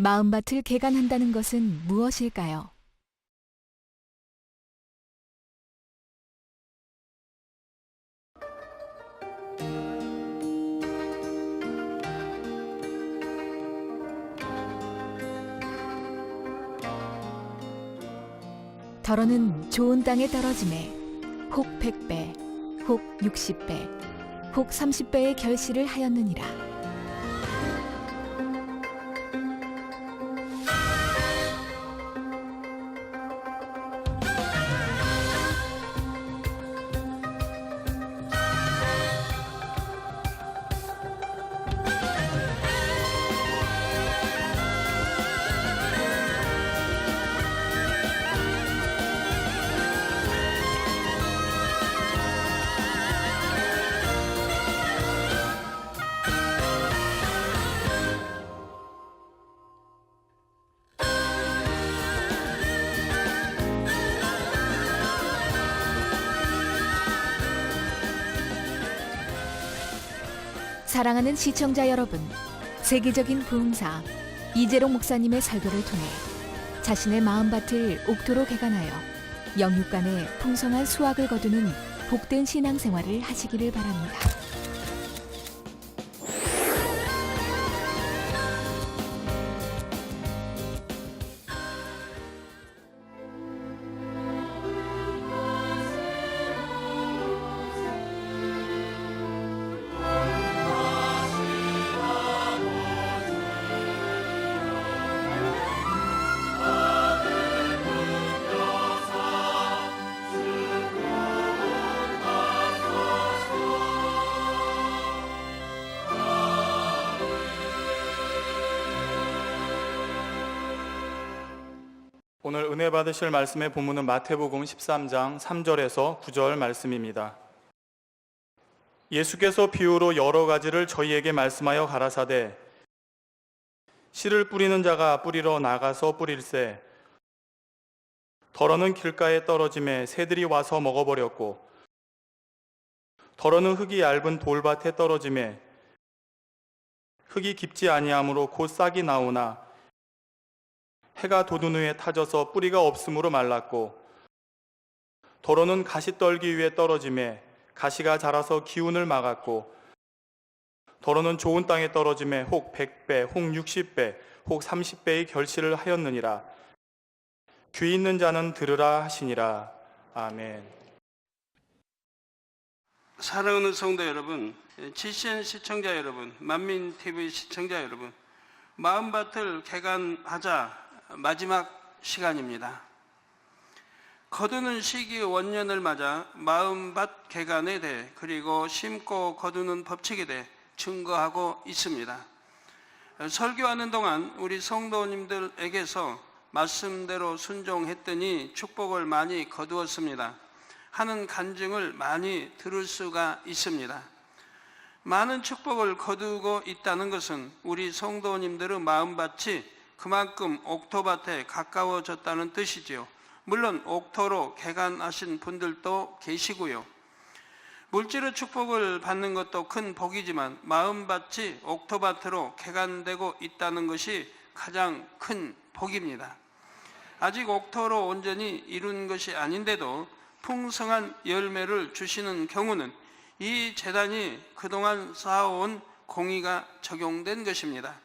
마음밭을 개간한다는 것은 무엇일까요? 더러는 좋은 땅에 떨어짐에 혹 100배, 혹 60배, 혹 30배의 결실을 하였느니라. 사랑하는 시청자 여러분, 세계적인 부흥사 이재롱 목사님의 설교를 통해 자신의 마음밭을 옥토로 개간하여 영육간의 풍성한 수확을 거두는 복된 신앙생활을 하시기를 바랍니다. 오늘 은혜 받으실 말씀의 본문은 마태복음 13장 3절에서 9절 말씀입니다. 예수께서 비유로 여러 가지를 저희에게 말씀하여 가라사대 씨를 뿌리는 자가 뿌리러 나가서 뿌릴새 더러는 길가에 떨어짐에 새들이 와서 먹어버렸고 더러는 흙이 얇은 돌밭에 떨어짐에 흙이 깊지 아니하므로 곧 싹이 나오나 해가 돋은 후에 타져서 뿌리가 없으므로 말랐고 더러는 가시떨기 위에 떨어짐에 가시가 자라서 기운을 막았고 더러는 좋은 땅에 떨어짐에 혹 100배, 혹 60배, 혹 30배의 결실을 하였느니라. 귀 있는 자는 들으라 하시니라. 아멘. 사랑하는 성도 여러분, GCN 시청자 여러분, 만민TV 시청자 여러분, 마음밭을 개간하자 마지막 시간입니다. 거두는 시기 원년을 맞아 마음밭 개간에 대해 그리고 심고 거두는 법칙에 대해 증거하고 있습니다. 설교하는 동안 우리 성도님들에게서 말씀대로 순종했더니 축복을 많이 거두었습니다 하는 간증을 많이 들을 수가 있습니다. 많은 축복을 거두고 있다는 것은 우리 성도님들의 마음밭이 그만큼 옥토밭에 가까워졌다는 뜻이지요. 물론 옥토로 개간하신 분들도 계시고요. 물질의 축복을 받는 것도 큰 복이지만 마음밭이 옥토밭으로 개간되고 있다는 것이 가장 큰 복입니다. 아직 옥토로 온전히 이룬 것이 아닌데도 풍성한 열매를 주시는 경우는 이 재단이 그동안 쌓아온 공의가 적용된 것입니다.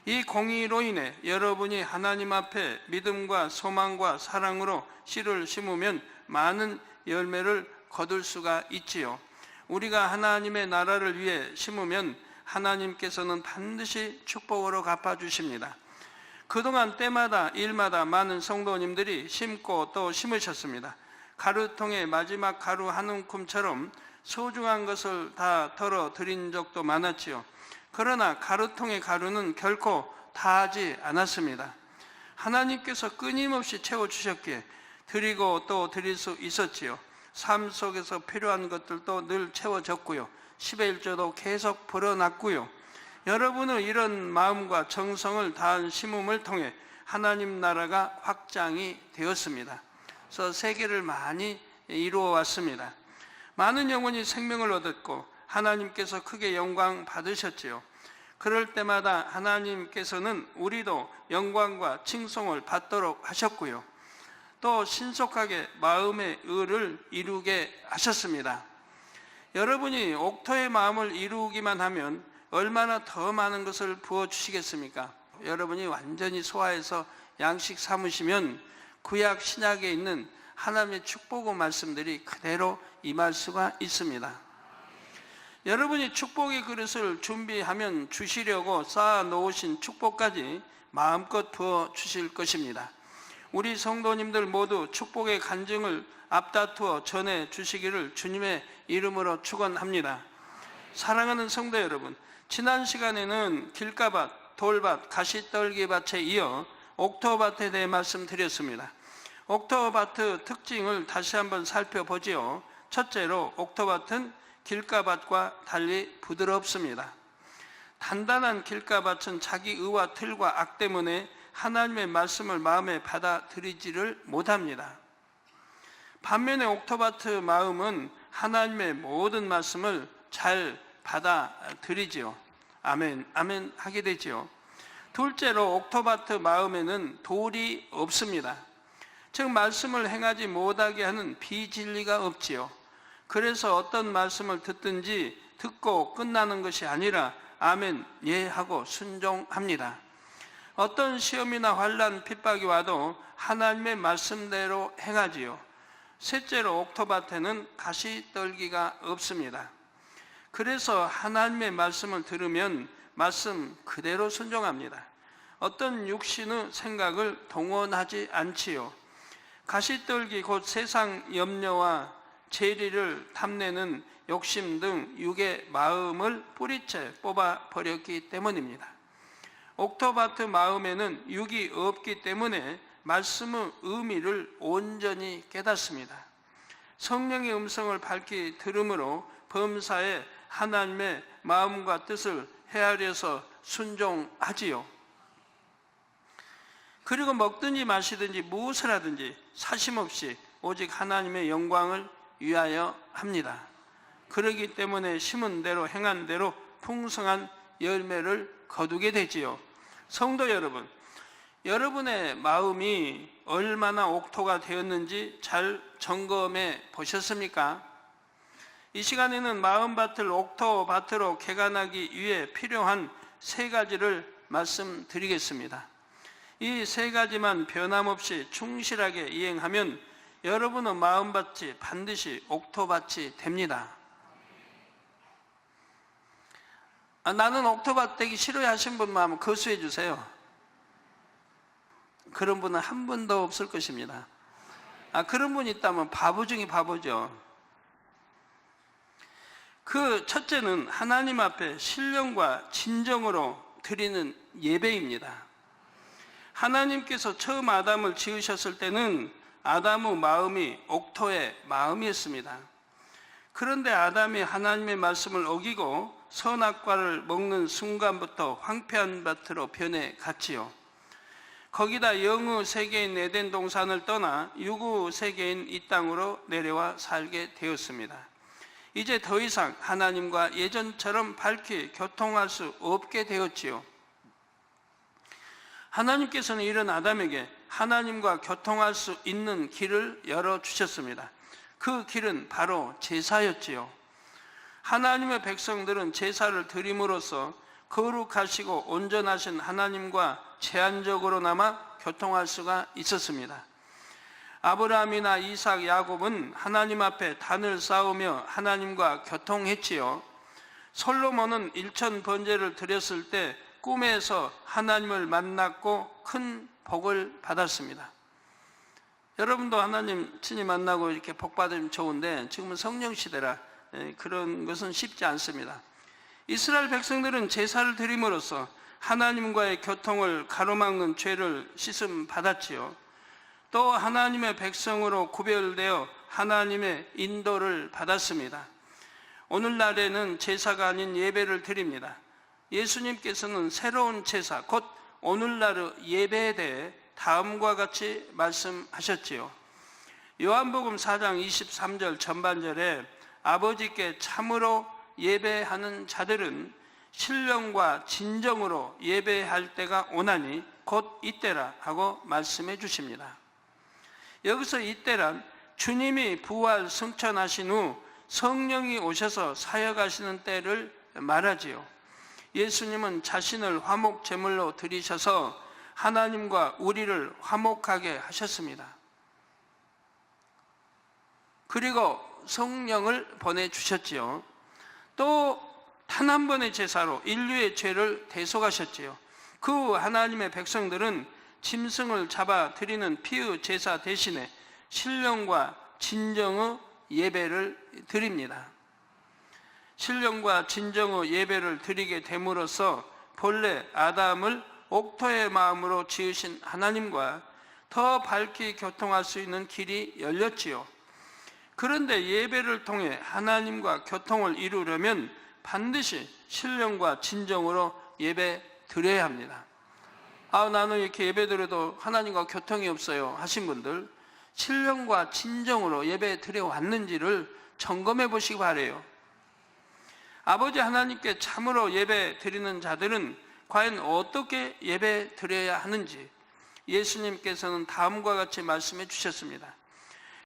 이 공의로 인해 여러분이 하나님 앞에 믿음과 소망과 사랑으로 씨를 심으면 많은 열매를 거둘 수가 있지요. 우리가 하나님의 나라를 위해 심으면 하나님께서는 반드시 축복으로 갚아주십니다. 그동안 때마다 일마다 많은 성도님들이 심고 또 심으셨습니다. 가루통에 마지막 가루 한 움큼처럼 소중한 것을 다 덜어 드린 적도 많았지요. 그러나 가루통의 가루는 결코 다하지 않았습니다. 하나님께서 끊임없이 채워주셨기에 드리고 또 드릴 수 있었지요. 삶 속에서 필요한 것들도 늘 채워졌고요. 10의 1조도 계속 불어났고요. 여러분의 이런 마음과 정성을 다한 심음을 통해 하나님 나라가 확장이 되었습니다. 그래서 세계를 많이 이루어 왔습니다. 많은 영혼이 생명을 얻었고 하나님께서 크게 영광 받으셨지요. 그럴 때마다 하나님께서는 우리도 영광과 칭송을 받도록 하셨고요. 또 신속하게 마음의 의를 이루게 하셨습니다. 여러분이 옥토의 마음을 이루기만 하면 얼마나 더 많은 것을 부어주시겠습니까? 여러분이 완전히 소화해서 양식 삼으시면 구약 신약에 있는 하나님의 축복의 말씀들이 그대로 임할 수가 있습니다. 여러분이 축복의 그릇을 준비하면 주시려고 쌓아 놓으신 축복까지 마음껏 부어 주실 것입니다. 우리 성도님들 모두 축복의 간증을 앞다투어 전해 주시기를 주님의 이름으로 축원합니다. 사랑하는 성도 여러분, 지난 시간에는 길가밭, 돌밭, 가시떨기밭에 이어 옥토밭에 대해 말씀드렸습니다. 옥토밭의 특징을 다시 한번 살펴보지요. 첫째로 옥토밭은 길가밭과 달리 부드럽습니다. 단단한 길가밭은 자기 의와 틀과 악 때문에 하나님의 말씀을 마음에 받아들이지를 못합니다. 반면에 옥토밭의 마음은 하나님의 모든 말씀을 잘 받아들이지요. 아멘, 아멘 하게 되지요. 둘째로 옥토밭의 마음에는 돌이 없습니다. 즉 말씀을 행하지 못하게 하는 비진리가 없지요. 그래서 어떤 말씀을 듣든지 듣고 끝나는 것이 아니라 아멘, 예 하고 순종합니다. 어떤 시험이나 환난, 핍박이 와도 하나님의 말씀대로 행하지요. 셋째로 옥토밭에는 가시떨기가 없습니다. 그래서 하나님의 말씀을 들으면 말씀 그대로 순종합니다. 어떤 육신의 생각을 동원하지 않지요. 가시떨기 곧 세상 염려와 재리를 탐내는 욕심 등 육의 마음을 뿌리채 뽑아버렸기 때문입니다. 옥토밭의 마음에는 육이 없기 때문에 말씀의 의미를 온전히 깨닫습니다. 성령의 음성을 밝히 들음으로 범사에 하나님의 마음과 뜻을 헤아려서 순종하지요. 그리고 먹든지 마시든지 무엇을 하든지 사심없이 오직 하나님의 영광을 위하여 합니다. 그러기 때문에 심은 대로 행한 대로 풍성한 열매를 거두게 되지요. 성도 여러분, 여러분의 마음이 얼마나 옥토가 되었는지 잘 점검해 보셨습니까? 이 시간에는 마음밭을 옥토밭으로 개간하기 위해 필요한 세 가지를 말씀드리겠습니다. 이 세 가지만 변함없이 충실하게 이행하면 여러분의 마음밭이 반드시 옥토밭이 됩니다. 나는 옥토밭 되기 싫어요 하신 분만 한번 거수해 주세요. 그런 분은 한 분도 없을 것입니다. 그런 분이 있다면 바보 중에 바보죠. 그 첫째는 하나님 앞에 신령과 진정으로 드리는 예배입니다. 하나님께서 처음 아담을 지으셨을 때는 아담의 마음이 옥토의 마음이었습니다. 그런데 아담이 하나님의 말씀을 어기고 선악과를 먹는 순간부터 황폐한 밭으로 변해갔지요. 거기다 영의 세계인 에덴 동산을 떠나 육의 세계인 이 땅으로 내려와 살게 되었습니다. 이제 더 이상 하나님과 예전처럼 밝히 교통할 수 없게 되었지요. 하나님께서는 이런 아담에게 하나님과 교통할 수 있는 길을 열어주셨습니다. 그 길은 바로 제사였지요. 하나님의 백성들은 제사를 드림으로써 거룩하시고 온전하신 하나님과 제한적으로나마 교통할 수가 있었습니다. 아브라함이나 이삭, 야곱은 하나님 앞에 단을 쌓으며 하나님과 교통했지요. 솔로몬은 일천 번제를 드렸을 때 꿈에서 하나님을 만났고 큰 복을 받았습니다. 여러분도 하나님 친히 만나고 이렇게 복 받으면 좋은데 지금은 성령 시대라 그런 것은 쉽지 않습니다. 이스라엘 백성들은 제사를 드림으로써 하나님과의 교통을 가로막는 죄를 씻음 받았지요. 또 하나님의 백성으로 구별되어 하나님의 인도를 받았습니다. 오늘날에는 제사가 아닌 예배를 드립니다. 예수님께서는 새로운 제사, 곧 오늘날의 예배에 대해 다음과 같이 말씀하셨지요. 요한복음 4장 23절 전반절에 아버지께 참으로 예배하는 자들은 신령과 진정으로 예배할 때가 오나니 곧 이때라 하고 말씀해 주십니다. 여기서 이때란 주님이 부활 승천하신 후 성령이 오셔서 사역하시는 때를 말하지요. 예수님은 자신을 화목 제물로 드리셔서 하나님과 우리를 화목하게 하셨습니다. 그리고 성령을 보내주셨지요. 또 단 한 번의 제사로 인류의 죄를 대속하셨지요. 그 후 하나님의 백성들은 짐승을 잡아 드리는 피의 제사 대신에 신령과 진정의 예배를 드립니다. 신령과 진정의 예배를 드리게 됨으로써 본래 아담을 옥토의 마음으로 지으신 하나님과 더 밝게 교통할 수 있는 길이 열렸지요. 그런데 예배를 통해 하나님과 교통을 이루려면 반드시 신령과 진정으로 예배 드려야 합니다. 나는 이렇게 예배 드려도 하나님과 교통이 없어요 하신 분들, 신령과 진정으로 예배 드려 왔는지를 점검해 보시기 바라요. 아버지 하나님께 참으로 예배 드리는 자들은 과연 어떻게 예배 드려야 하는지 예수님께서는 다음과 같이 말씀해 주셨습니다.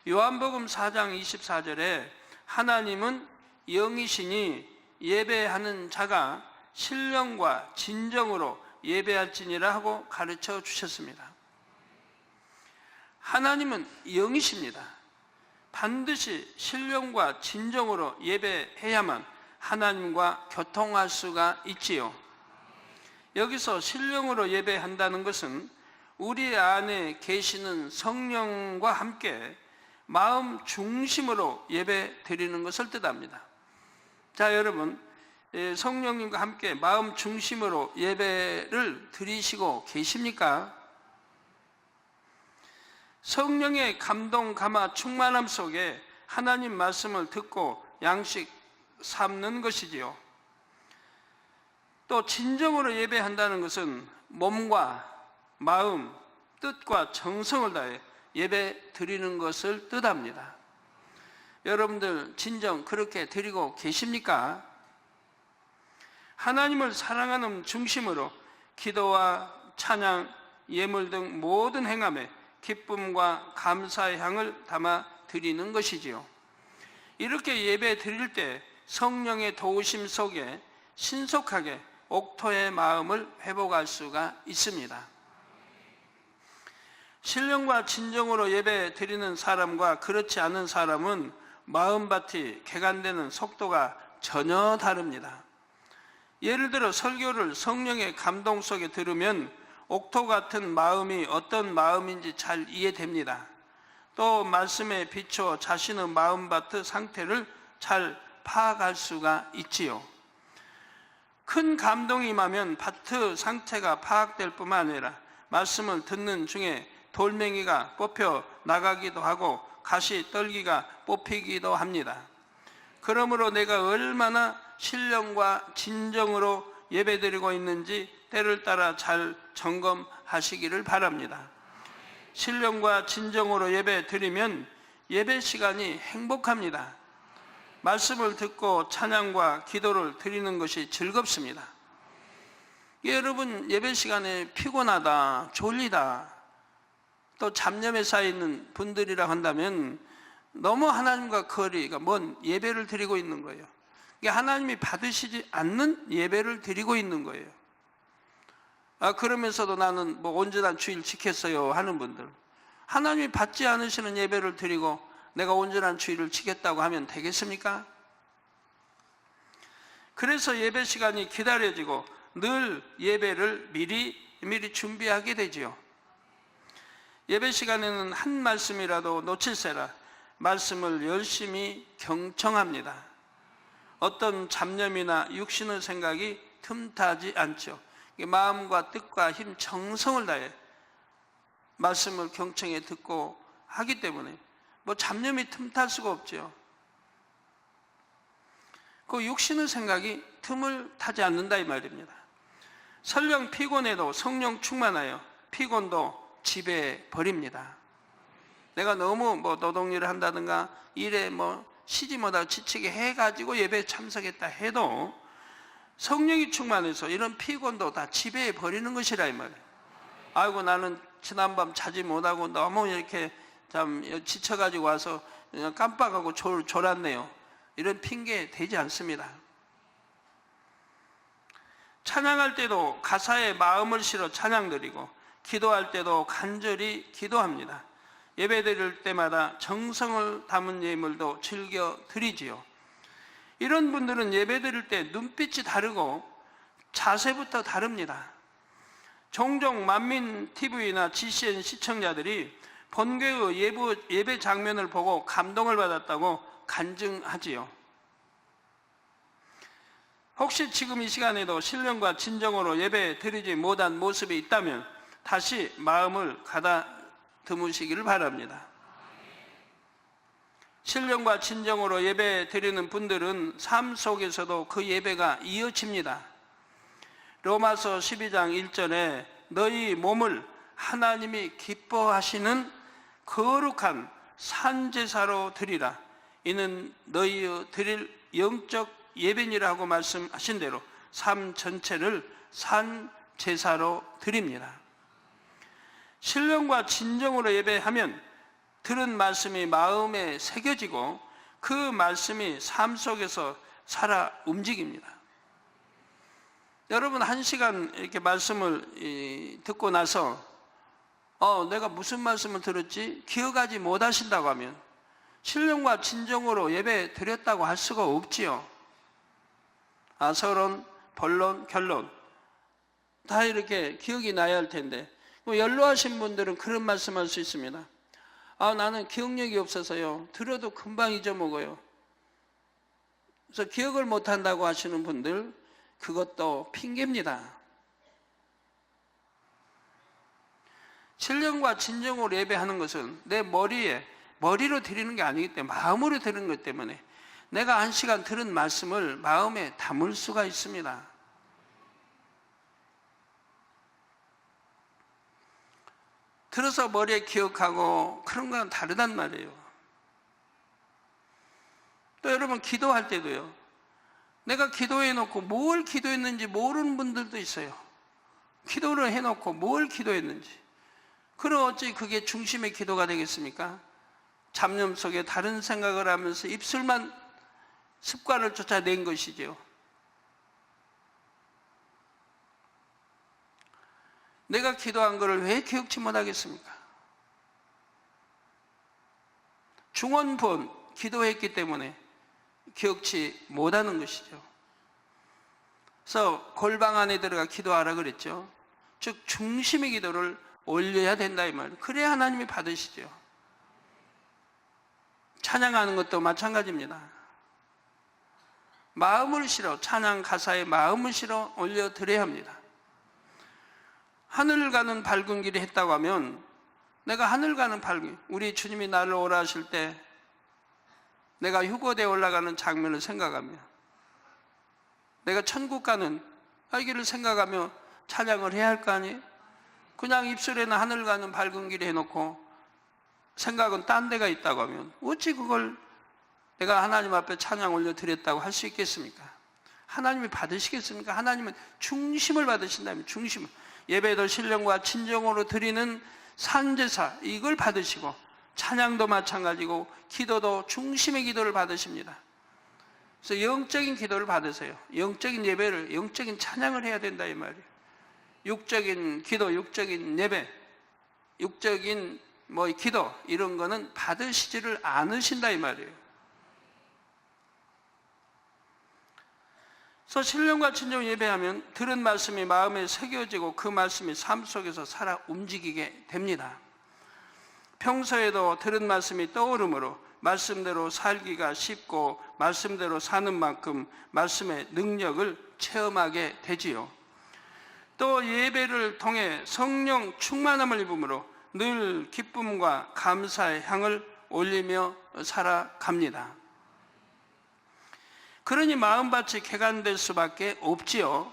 요한복음 4장 24절에 하나님은 영이시니 예배하는 자가 신령과 진정으로 예배할지니라 하고 가르쳐 주셨습니다. 하나님은 영이십니다. 반드시 신령과 진정으로 예배해야만 하나님과 교통할 수가 있지요. 여기서 신령으로 예배한다는 것은 우리 안에 계시는 성령과 함께 마음 중심으로 예배 드리는 것을 뜻합니다. 자, 여러분, 성령님과 함께 마음 중심으로 예배를 드리시고 계십니까? 성령의 감동, 감화, 충만함 속에 하나님 말씀을 듣고 양식 삼는 것이지요. 또 진정으로 예배한다는 것은 몸과 마음, 뜻과 정성을 다해 예배 드리는 것을 뜻합니다. 여러분들 진정 그렇게 드리고 계십니까? 하나님을 사랑하는 중심으로 기도와 찬양, 예물 등 모든 행함에 기쁨과 감사의 향을 담아 드리는 것이지요. 이렇게 예배 드릴 때 성령의 도우심 속에 신속하게 옥토의 마음을 회복할 수가 있습니다. 신령과 진정으로 예배 드리는 사람과 그렇지 않은 사람은 마음밭이 개간되는 속도가 전혀 다릅니다. 예를 들어 설교를 성령의 감동 속에 들으면 옥토 같은 마음이 어떤 마음인지 잘 이해됩니다. 또 말씀에 비춰 자신의 마음밭의 상태를 잘 파악할 수가 있지요. 큰 감동이 임하면 밭의 상태가 파악될 뿐만 아니라 말씀을 듣는 중에 돌멩이가 뽑혀 나가기도 하고 가시떨기가 뽑히기도 합니다. 그러므로 내가 얼마나 신령과 진정으로 예배드리고 있는지 때를 따라 잘 점검하시기를 바랍니다. 신령과 진정으로 예배드리면 예배 시간이 행복합니다. 말씀을 듣고 찬양과 기도를 드리는 것이 즐겁습니다. 여러분 예배 시간에 피곤하다, 졸리다, 또 잡념에 쌓여있는 분들이라 한다면 너무 하나님과 거리가 먼 예배를 드리고 있는 거예요. 하나님이 받으시지 않는 예배를 드리고 있는 거예요. 그러면서도 나는 온전한 주일 지켰어요 하는 분들, 하나님이 받지 않으시는 예배를 드리고 내가 온전한 주일을 지켰다고 하면 되겠습니까? 그래서 예배 시간이 기다려지고 늘 예배를 미리 준비하게 되지요. 예배 시간에는 한 말씀이라도 놓칠세라 말씀을 열심히 경청합니다. 어떤 잡념이나 육신의 생각이 틈타지 않죠. 마음과 뜻과 힘, 정성을 다해 말씀을 경청해 듣고 하기 때문에 잡념이 틈탈 수가 없죠. 그 육신의 생각이 틈을 타지 않는다 이 말입니다. 설령 피곤해도 성령 충만하여 피곤도 지배해 버립니다. 내가 너무 노동일을 한다든가 일에 쉬지 못하고 지치게 해가지고 예배에 참석했다 해도 성령이 충만해서 이런 피곤도 다 지배해 버리는 것이라 이 말이에요. 아이고 나는 지난밤 자지 못하고 너무 이렇게 참 지쳐가지고 와서 그냥 깜빡하고 졸았네요. 이런 핑계 되지 않습니다. 찬양할 때도 가사에 마음을 실어 찬양 드리고 기도할 때도 간절히 기도합니다. 예배 드릴 때마다 정성을 담은 예물도 즐겨 드리지요. 이런 분들은 예배 드릴 때 눈빛이 다르고 자세부터 다릅니다. 종종 만민TV나 GCN 시청자들이 본교의 예배 장면을 보고 감동을 받았다고 간증하지요. 혹시 지금 이 시간에도 신령과 진정으로 예배 드리지 못한 모습이 있다면 다시 마음을 가다듬으시기를 바랍니다. 신령과 진정으로 예배 드리는 분들은 삶 속에서도 그 예배가 이어집니다. 로마서 12장 1절에 너희 몸을 하나님이 기뻐하시는 거룩한 산제사로 드리라. 이는 너희의 드릴 영적 예배니라고 말씀하신 대로 삶 전체를 산제사로 드립니다. 신령과 진정으로 예배하면 들은 말씀이 마음에 새겨지고 그 말씀이 삶 속에서 살아 움직입니다. 여러분 1시간 이렇게 말씀을 듣고 나서 내가 무슨 말씀을 들었지? 기억하지 못하신다고 하면 신령과 진정으로 예배 드렸다고 할 수가 없지요. 서론, 본론, 결론 다 이렇게 기억이 나야 할 텐데 연로하신 분들은 그런 말씀할 수 있습니다. 나는 기억력이 없어서요. 들어도 금방 잊어먹어요. 그래서 기억을 못한다고 하시는 분들 그것도 핑계입니다. 신령과 진정으로 예배하는 것은 내 머리로 드리는 게 아니기 때문에 마음으로 드리는 것 때문에 내가 1시간 들은 말씀을 마음에 담을 수가 있습니다. 들어서 머리에 기억하고 그런 건 다르단 말이에요. 또 여러분 기도할 때도요. 내가 기도해놓고 뭘 기도했는지 모르는 분들도 있어요. 기도를 해놓고 뭘 기도했는지. 그럼 어찌 그게 중심의 기도가 되겠습니까? 잡념 속에 다른 생각을 하면서 입술만 습관을 쫓아낸 것이죠. 내가 기도한 것을 왜 기억지 못하겠습니까? 중원본 기도했기 때문에 기억지 못하는 것이죠. 그래서 골방 안에 들어가 기도하라 그랬죠. 즉 중심의 기도를 올려야 된다 이 말이에요. 그래야 하나님이 받으시죠. 찬양하는 것도 마찬가지입니다. 마음을 실어 찬양 가사에 마음을 실어 올려드려야 합니다. 하늘 가는 밝은 길이 했다고 하면 내가 하늘 가는 밝은 길, 우리 주님이 나를 오라 하실 때 내가 휴거대에 올라가는 장면을 생각하며 내가 천국 가는 길을 생각하며 찬양을 해야 할 거 아니에요? 그냥 입술에는 하늘 가는 밝은 길이 해놓고 생각은 딴 데가 있다고 하면 어찌 그걸 내가 하나님 앞에 찬양 올려드렸다고 할 수 있겠습니까? 하나님이 받으시겠습니까? 하나님은 중심을 받으신다면 중심을 예배도 신령과 진정으로 드리는 산제사 이걸 받으시고 찬양도 마찬가지고 기도도 중심의 기도를 받으십니다. 그래서 영적인 기도를 받으세요. 영적인 예배를 영적인 찬양을 해야 된다 이 말이에요. 육적인 기도, 육적인 예배, 육적인 기도 이런 거는 받으시지를 않으신다 이 말이에요. 그래서 신령과 진정 예배하면 들은 말씀이 마음에 새겨지고 그 말씀이 삶 속에서 살아 움직이게 됩니다. 평소에도 들은 말씀이 떠오르므로 말씀대로 살기가 쉽고 말씀대로 사는 만큼 말씀의 능력을 체험하게 되지요. 또 예배를 통해 성령 충만함을 입음으로 늘 기쁨과 감사의 향을 올리며 살아갑니다. 그러니 마음밭이 개간될 수밖에 없지요.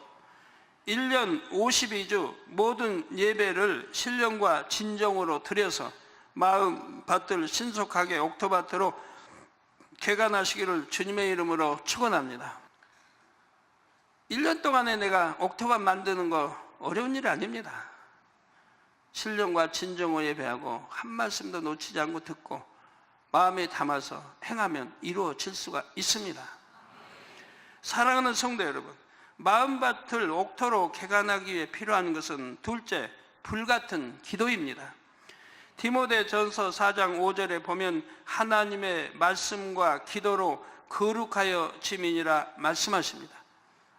1년 52주 모든 예배를 신령과 진정으로 드려서 마음밭을 신속하게 옥토밭으로 개간하시기를 주님의 이름으로 축원합니다. 1년 동안에 내가 옥토반 만드는 거 어려운 일이 아닙니다. 신령과 진정으로 예배하고 한 말씀도 놓치지 않고 듣고 마음에 담아서 행하면 이루어질 수가 있습니다. 사랑하는 성도 여러분, 마음밭을 옥토로 개간하기 위해 필요한 것은 둘째, 불같은 기도입니다. 디모데전서 4장 5절에 보면 하나님의 말씀과 기도로 거룩하여 지민이라 말씀하십니다.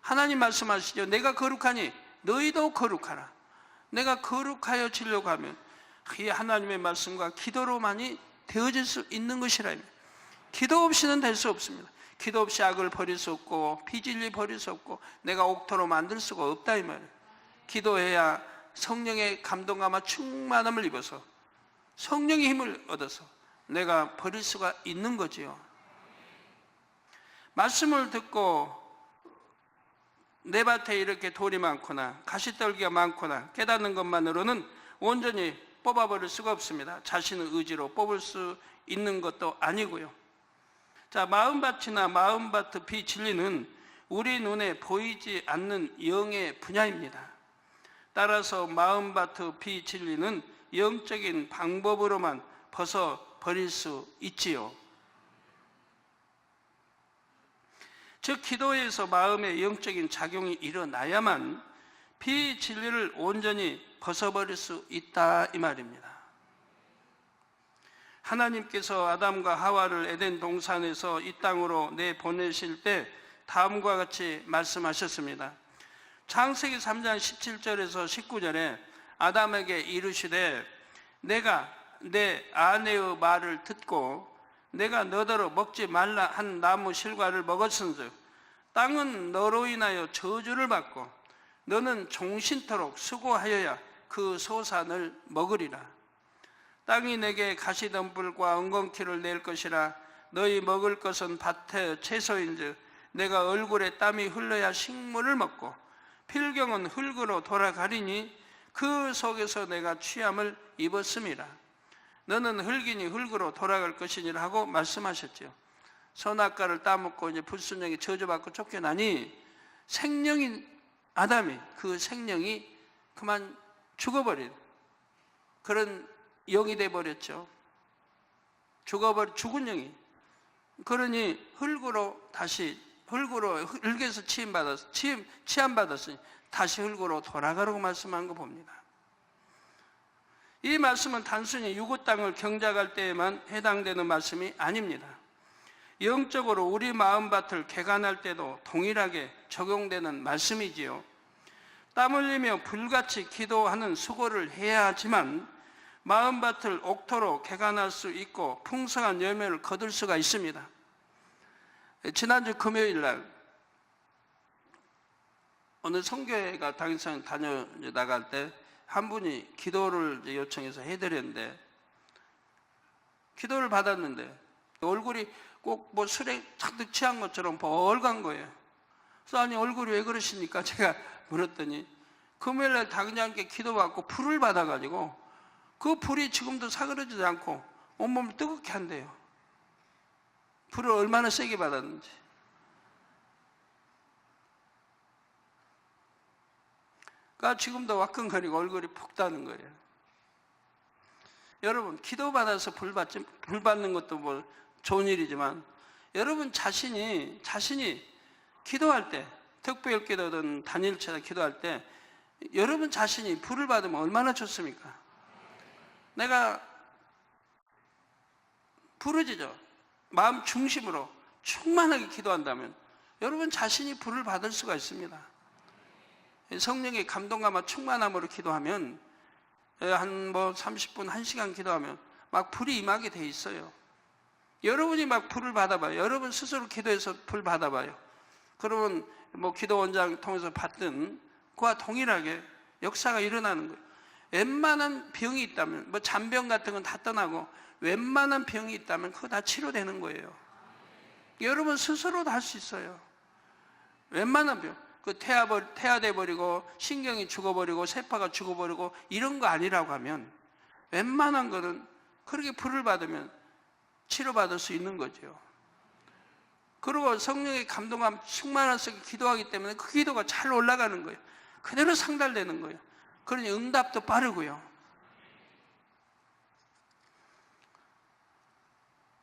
하나님 말씀하시죠. 내가 거룩하니 너희도 거룩하라. 내가 거룩하여 지려고 하면 이 하나님의 말씀과 기도로만이 되어질 수 있는 것이라. 기도 없이는 될 수 없습니다. 기도 없이 악을 버릴 수 없고 비진리 버릴 수 없고 내가 옥토로 만들 수가 없다 이 말이에요. 기도해야 성령의 감동감과 충만함을 입어서 성령의 힘을 얻어서 내가 버릴 수가 있는 거지요. 말씀을 듣고 내 밭에 이렇게 돌이 많거나 가시떨기가 많거나 깨닫는 것만으로는 온전히 뽑아버릴 수가 없습니다. 자신의 의지로 뽑을 수 있는 것도 아니고요. 자, 마음밭이나 마음밭의 비진리는 우리 눈에 보이지 않는 영의 분야입니다. 따라서 마음밭의 비진리는 영적인 방법으로만 벗어버릴 수 있지요. 즉 기도에서 마음의 영적인 작용이 일어나야만 비진리를 온전히 벗어버릴 수 있다 이 말입니다. 하나님께서 아담과 하와를 에덴 동산에서 이 땅으로 내보내실 때 다음과 같이 말씀하셨습니다. 창세기 3장 17절에서 19절에 아담에게 이르시되 내가 내 아내의 말을 듣고 내가 너더러 먹지 말라 한 나무 실과를 먹었은즉 땅은 너로 인하여 저주를 받고 너는 종신토록 수고하여야 그 소산을 먹으리라. 땅이 내게 가시덤불과 엉겅퀴를 낼 것이라. 너희 먹을 것은 밭의 채소인즉 내가 얼굴에 땀이 흘러야 식물을 먹고 필경은 흙으로 돌아가리니 그 속에서 내가 취함을 입었음이라. 너는 흙이니 흙으로 돌아갈 것이니라 하고 말씀하셨죠. 선악과를 따먹고 이제 불순종에 저주받고 쫓겨나니 생명인 아담이 그 생명이 그만 죽어버린 그런 영이 돼버렸죠. 죽은 영이. 그러니 흙에서 치함받았으니 다시 흙으로 돌아가라고 말씀한 거 봅니다. 이 말씀은 단순히 유구 땅을 경작할 때에만 해당되는 말씀이 아닙니다. 영적으로 우리 마음밭을 개간할 때도 동일하게 적용되는 말씀이지요. 땀 흘리며 불같이 기도하는 수고를 해야 하지만 마음밭을 옥토로 개간할 수 있고 풍성한 열매를 거둘 수가 있습니다. 지난주 금요일 날 어느 성교회가 당일상 나갈 때 한 분이 기도를 요청해서 해드렸는데 기도를 받았는데 얼굴이 꼭 뭐 술에 잔뜩 취한 것처럼 벌간 거예요. 그래서 아니 얼굴이 왜 그러십니까? 제가 물었더니 금요일날 당장께 기도받고 불을 받아가지고 그 불이 지금도 사그러지지 않고 온몸을 뜨겁게 한대요. 불을 얼마나 세게 받았는지. 그러니까 지금도 와끈거리고 얼굴이 푹 타는 거예요. 여러분 기도받아서 불 받는 것도 뭐 좋은 일이지만 여러분 자신이 기도할 때 특별 기도든 단일체나 기도할 때 여러분 자신이 불을 받으면 얼마나 좋습니까? 내가 부르짖어 마음 중심으로 충만하게 기도한다면 여러분 자신이 불을 받을 수가 있습니다. 성령의 감동감과 충만함으로 기도하면 한 30분, 1시간 기도하면 막 불이 임하게 돼 있어요. 여러분이 막 불을 받아봐요. 여러분 스스로 기도해서 불 받아봐요. 그러면 뭐 기도 원장 통해서 받든 그와 동일하게 역사가 일어나는 거예요. 웬만한 병이 있다면 뭐 잔병 같은 건 다 떠나고 웬만한 병이 있다면 그거 다 치료되는 거예요. 여러분 스스로도 할 수 있어요. 웬만한 병. 그 태아돼 버리고 신경이 죽어버리고 세포가 죽어버리고 이런 거 아니라고 하면 웬만한 거는 그렇게 불을 받으면 치료받을 수 있는 거죠. 그리고 성령의 감동함 충만해서 기도하기 때문에 그 기도가 잘 올라가는 거예요. 그대로 상달되는 거예요. 그러니 응답도 빠르고요.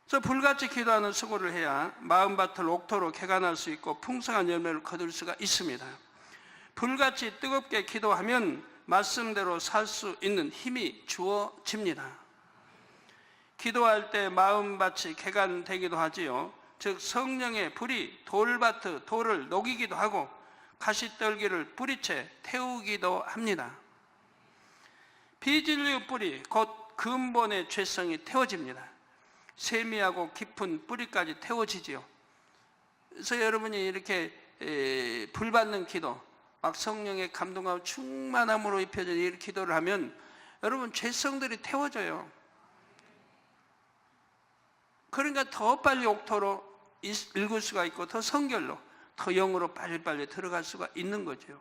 그래서 불같이 기도하는 수고를 해야 마음밭을 옥토로 개간할 수 있고 풍성한 열매를 거둘 수가 있습니다. 불같이 뜨겁게 기도하면 말씀대로 살 수 있는 힘이 주어집니다. 기도할 때 마음밭이 개간되기도 하지요. 즉 성령의 불이 돌을 녹이기도 하고 가시떨기를 뿌리채 태우기도 합니다. 비진리의 뿌리 곧 근본의 죄성이 태워집니다. 세미하고 깊은 뿌리까지 태워지지요. 그래서 여러분이 이렇게 불 받는 기도, 막 성령의 감동하고 충만함으로 입혀진 이 기도를 하면 여러분 죄성들이 태워져요. 그러니까 더 빨리 옥토로 읽을 수가 있고 더 성결로, 더 영으로 빨리빨리 들어갈 수가 있는 거죠.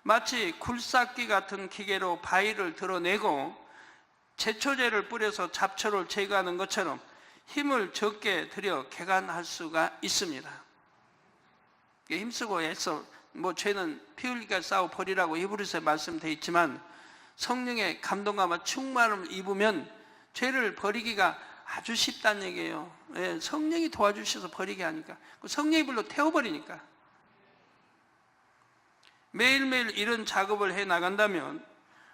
마치 굴삭기 같은 기계로 바위를 드러내고 제초제를 뿌려서 잡초를 제거하는 것처럼 힘을 적게 들여 개간할 수가 있습니다. 힘쓰고 해서 죄는 피 흘리게 싸워 버리라고 히브리서에 말씀되어 있지만 성령의 감동감과 충만함을 입으면 죄를 버리기가 아주 쉽다는 얘기예요. 성령이 도와주셔서 버리게 하니까, 성령의 불로 태워버리니까. 매일매일 이런 작업을 해 나간다면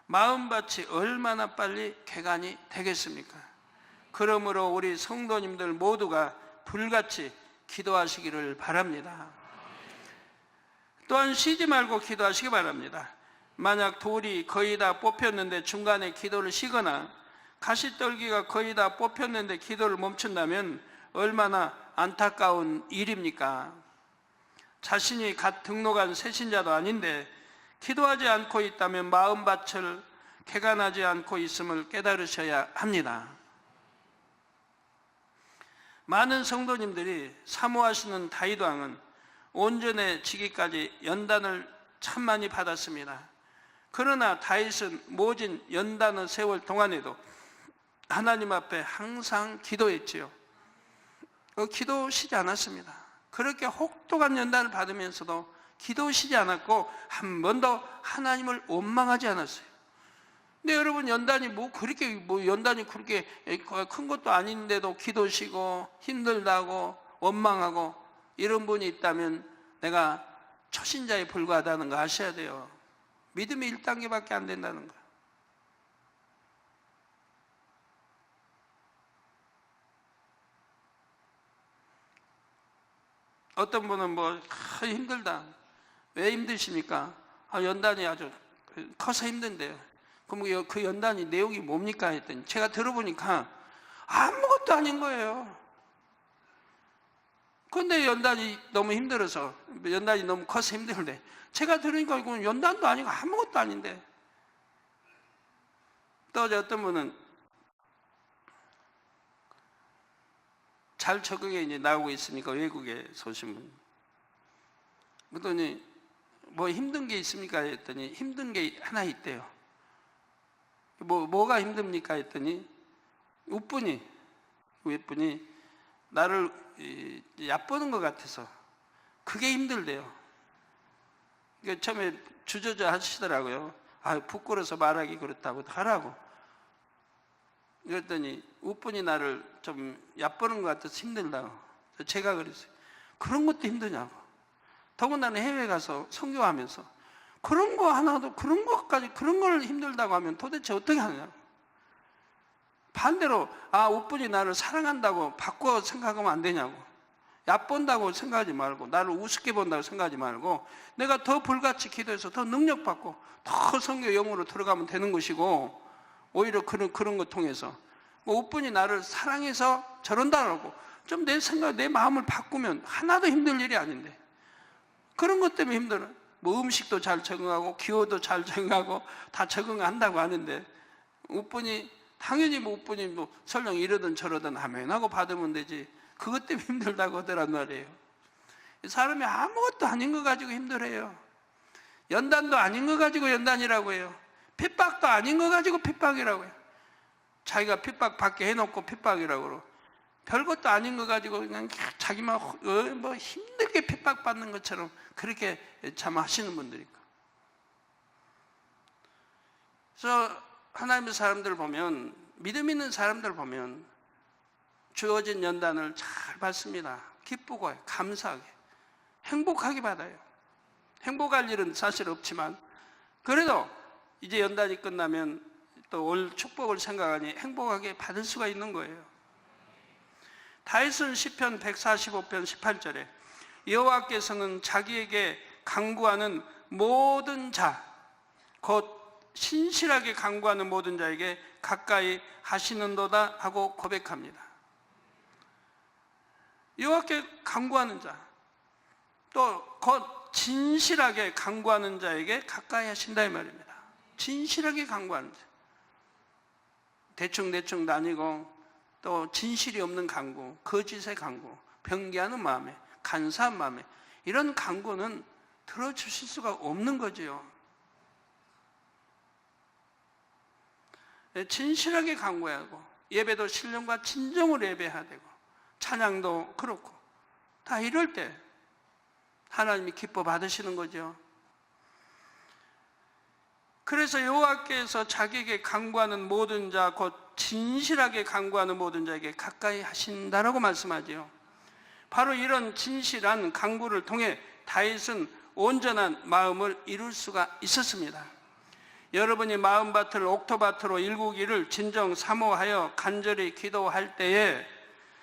마음밭이 얼마나 빨리 개간이 되겠습니까? 그러므로 우리 성도님들 모두가 불같이 기도하시기를 바랍니다. 또한 쉬지 말고 기도하시기 바랍니다. 만약 돌이 거의 다 뽑혔는데 중간에 기도를 쉬거나 가시떨기가 거의 다 뽑혔는데 기도를 멈춘다면 얼마나 안타까운 일입니까? 자신이 갓 등록한 새신자도 아닌데 기도하지 않고 있다면 마음밭을 개간하지 않고 있음을 깨달으셔야 합니다. 많은 성도님들이 사모하시는 다윗 왕은 온전해지기까지 연단을 참 많이 받았습니다. 그러나 다윗은 모진 연단의 세월 동안에도 하나님 앞에 항상 기도했지요. 기도 쉬지 않았습니다. 그렇게 혹독한 연단을 받으면서도 기도 쉬지 않았고 한 번도 하나님을 원망하지 않았어요. 근데 여러분 연단이 연단이 그렇게 큰 것도 아닌데도 기도 쉬고 힘들다고 원망하고 이런 분이 있다면 내가 초신자에 불과하다는 거 아셔야 돼요. 믿음이 1단계밖에 안 된다는 거. 어떤 분은 힘들다. 왜 힘드십니까? 연단이 아주 커서 힘든데요. 그럼 그 연단이 내용이 뭡니까? 했더니 제가 들어보니까 아무것도 아닌 거예요. 그런데 연단이 너무 힘들어서, 연단이 너무 커서 힘들는데 제가 들으니까 이건 연단도 아니고 아무것도 아닌데. 또 어떤 분은 잘 적응해 이제 나오고 있으니까 외국에 오신 분. 그랬더니 힘든 게 있습니까? 했더니 힘든 게 하나 있대요. 뭐가 힘듭니까? 했더니 윗분이 나를 얕보는 것 같아서 그게 힘들대요. 그러니까 처음에 주저주 하시더라고요. 부끄러워서 말하기 그렇다고 하라고. 그랬더니 우뿐이 나를 좀 얕보는 것 같아서 힘들다고. 제가 그랬어요. 그런 것도 힘드냐고. 더군다나 해외 가서 선교하면서 그런 거 하나도, 그런 것까지, 그런 걸 힘들다고 하면 도대체 어떻게 하느냐고. 반대로 우뿐이 나를 사랑한다고 바꿔 생각하면 안 되냐고. 얕본다고 생각하지 말고, 나를 우습게 본다고 생각하지 말고, 내가 더 불같이 기도해서 더 능력받고 더 선교 영으로 들어가면 되는 것이고, 오히려 그런 거 통해서 우뿐이 나를 사랑해서 저런다라고 좀 내 생각, 내 마음을 바꾸면 하나도 힘들 일이 아닌데, 그런 것 때문에 힘들어. 뭐 음식도 잘 적응하고 기호도 잘 적응하고 다 적응한다고 하는데, 우뿐이 당연히 뭐 우뿐이 뭐 설령 이러든 저러든 하면 하고 받으면 되지, 그것 때문에 힘들다고 하더란 말이에요. 사람이 아무것도 아닌 거 가지고 힘들어요. 연단도 아닌 거 가지고 연단이라고 해요. 핍박도 아닌 거 가지고 핍박이라고 해요. 자기가 핍박 받게 해놓고 핍박이라고 그러고, 별것도 아닌 거 가지고 그냥 자기만 뭐 힘들게 핍박받는 것처럼 그렇게 참 하시는 분들이 있고. 그래서 하나님의 사람들 보면, 믿음 있는 사람들 보면 주어진 연단을 잘 받습니다. 기쁘고 감사하게 행복하게 받아요. 행복할 일은 사실 없지만 그래도 이제 연단이 끝나면 또 올 축복을 생각하니 행복하게 받을 수가 있는 거예요. 다윗은 시편 145편 18절에 여호와께서는 자기에게 간구하는 모든 자, 곧 신실하게 간구하는 모든 자에게 가까이 하시는도다 하고 고백합니다. 여호와께 간구하는 자, 또 곧 진실하게 간구하는 자에게 가까이 하신다 이 말입니다. 진실하게 간구하는 자, 대충 다니고 또 진실이 없는 간구, 거짓의 간구, 변개하는 마음에, 간사한 마음에, 이런 간구는 들어주실 수가 없는 거지요. 진실하게 간구해야 하고, 예배도 신령과 진정으로 예배해야 되고, 찬양도 그렇고, 다 이럴 때 하나님이 기뻐 받으시는 거죠. 그래서 여호와께서 자기에게 간구하는 모든 자, 곧 진실하게 간구하는 모든 자에게 가까이 하신다라고 말씀하지요. 바로 이런 진실한 간구를 통해 다윗은 온전한 마음을 이룰 수가 있었습니다. 여러분이 마음밭을 옥토밭으로 일구기를 진정 사모하여 간절히 기도할 때에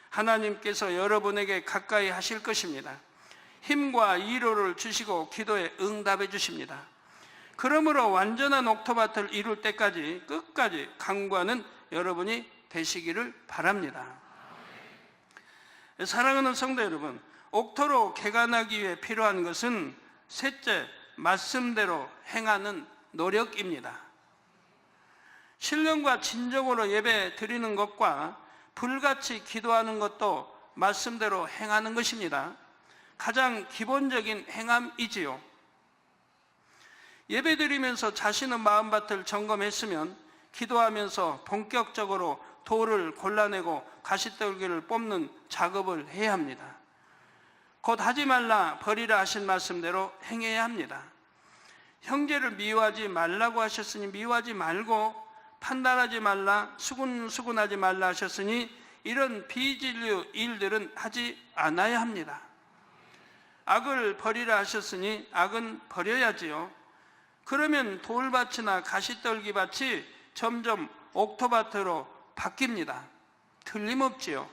하나님께서 여러분에게 가까이 하실 것입니다. 힘과 위로를 주시고 기도에 응답해 주십니다. 그러므로 완전한 옥토밭을 이룰 때까지 끝까지 간구하는 여러분이 되시기를 바랍니다. 사랑하는 성도 여러분, 옥토로 개간하기 위해 필요한 것은 셋째, 말씀대로 행하는 노력입니다. 신령과 진정으로 예배 드리는 것과 불같이 기도하는 것도 말씀대로 행하는 것입니다. 가장 기본적인 행함이지요. 예배 드리면서 자신의 마음밭을 점검했으면 기도하면서 본격적으로 돌을 골라내고 가시떨기를 뽑는 작업을 해야 합니다. 곧 하지 말라 버리라 하신 말씀대로 행해야 합니다. 형제를 미워하지 말라고 하셨으니 미워하지 말고, 판단하지 말라, 수군하지 말라 하셨으니 이런 비진리 일들은 하지 않아야 합니다. 악을 버리라 하셨으니 악은 버려야지요. 그러면 돌밭이나 가시떨기밭이 점점 옥토밭으로 바뀝니다. 틀림없지요.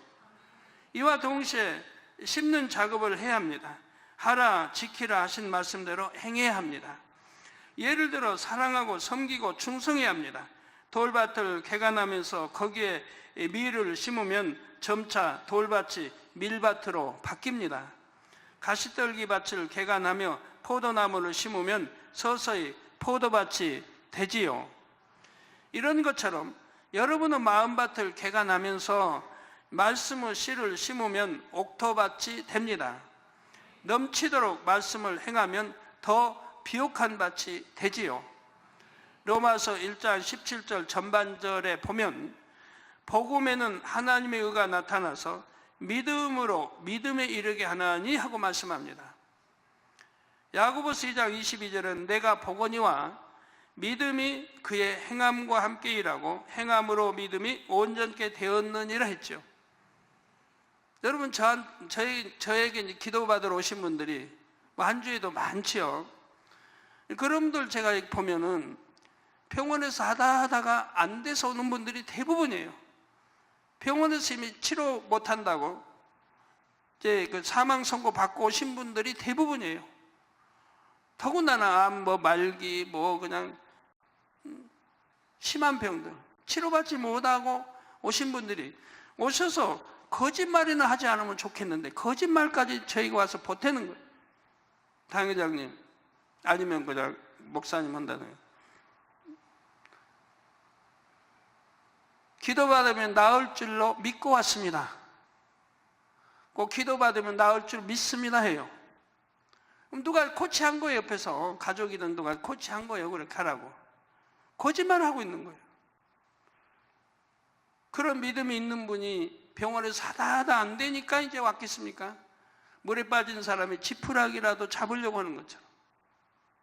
이와 동시에 심는 작업을 해야 합니다. 하라 지키라 하신 말씀대로 행해야 합니다. 예를 들어 사랑하고 섬기고 충성해야 합니다. 돌밭을 개간하면서 거기에 밀을 심으면 점차 돌밭이 밀밭으로 바뀝니다. 가시떨기밭을 개간하며 포도나무를 심으면 서서히 포도밭이 되지요. 이런 것처럼 여러분의 마음밭을 개간하면서 말씀의 씨를 심으면 옥토밭이 됩니다. 넘치도록 말씀을 행하면 더 비옥한 밭이 되지요. 로마서 1장 17절 전반절에 보면 복음에는 하나님의 의가 나타나서 믿음으로 믿음에 이르게 하나니 하고 말씀합니다. 야고보서 2장 22절은 내가 보거니와 믿음이 그의 행함과 함께 일하고 행함으로 믿음이 온전케 되었느니라 했죠. 여러분, 저에게 이제 기도받으러 오신 분들이 뭐 한 주에도 많지요. 그런 분들 제가 보면은 병원에서 하다가 안 돼서 오는 분들이 대부분이에요. 병원에서 이미 치료 못 한다고 이제 그 사망 선고 받고 오신 분들이 대부분이에요. 더군다나 암, 뭐 말기, 뭐 그냥 심한 병들 치료받지 못하고 오신 분들이 오셔서 거짓말이나 하지 않으면 좋겠는데 거짓말까지 저희가 와서 보태는 거예요. 당회장님 아니면 그냥 목사님 한다는 거예요. 기도받으면 나을 줄로 믿고 왔습니다. 꼭 기도받으면 나을 줄 믿습니다 해요. 그럼 누가 코치한 거예요. 옆에서 가족이든 누가 코치한 거예요. 그렇게 하라고. 거짓말하고 있는 거예요. 그런 믿음이 있는 분이 병원에서 하다 안 되니까 이제 왔겠습니까? 물에 빠진 사람이 지푸라기라도 잡으려고 하는 것처럼